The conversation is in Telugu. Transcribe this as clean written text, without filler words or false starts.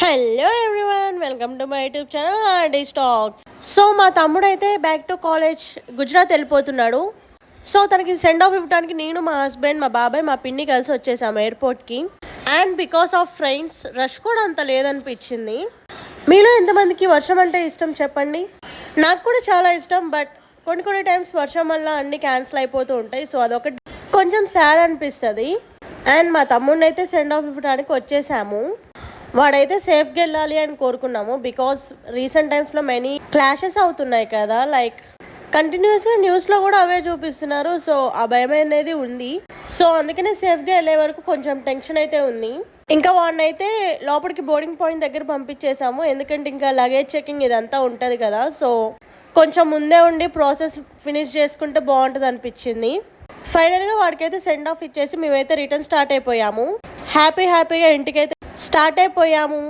Hello everyone, welcome to my YouTube channel RD stocks. So మా తమ్ముడు అయితే బ్యాక్ టు కాలేజ్ గుజరాత్ వెళ్ళిపోతున్నాడు. సో తనకి సెండ్ ఆఫ్ ఇవ్వడానికి నేను, మా హస్బెండ్, మా బాబాయ్, మా పిన్ని కలిసి వచ్చేసాము ఎయిర్పోర్ట్కి. And because of friends rush కూడా అంత లేదనిపించింది. మీలో ఎంతమందికి వర్షం అంటే ఇష్టం చెప్పండి. నాకు కూడా చాలా ఇష్టం, బట్ కొన్ని టైమ్స్ వర్షం వల్ల అన్నీ క్యాన్సిల్ అయిపోతూ ఉంటాయి. సో అదొకటి కొంచెం సాడ్ అనిపిస్తుంది. అండ్ మా తమ్ముడిని అయితే సెండ్ ఆఫ్ ఇవ్వడానికి వచ్చేసాము. వాడైతే సేఫ్గా వెళ్ళాలి అని కోరుకున్నాము. బికాస్ రీసెంట్ టైమ్స్లో మెనీ క్లాషెస్ అవుతున్నాయి కదా, లైక్ కంటిన్యూస్గా న్యూస్లో కూడా అవే చూపిస్తున్నారు. సో ఆ భయం అనేది ఉంది. సో అందుకనే సేఫ్గా వెళ్ళే వరకు కొంచెం టెన్షన్ అయితే ఉంది. ఇంకా వాడినైతే లోపలికి బోర్డింగ్ పాయింట్ దగ్గర పంపించేసాము. ఎందుకంటే ఇంకా లగేజ్ చెకింగ్ ఇదంతా ఉంటుంది కదా. సో కొంచెం ముందే ఉండి ప్రాసెస్ ఫినిష్ చేసుకుంటే బాగుంటుంది అనిపించింది. ఫైనల్గా వాడికైతే సెండ్ ఆఫ్ ఇచ్చేసి మేమైతే రిటర్న్ స్టార్ట్ అయిపోయాము. హ్యాపీగా ఇంటికైతే స్టార్ట్ అయిపోయాము.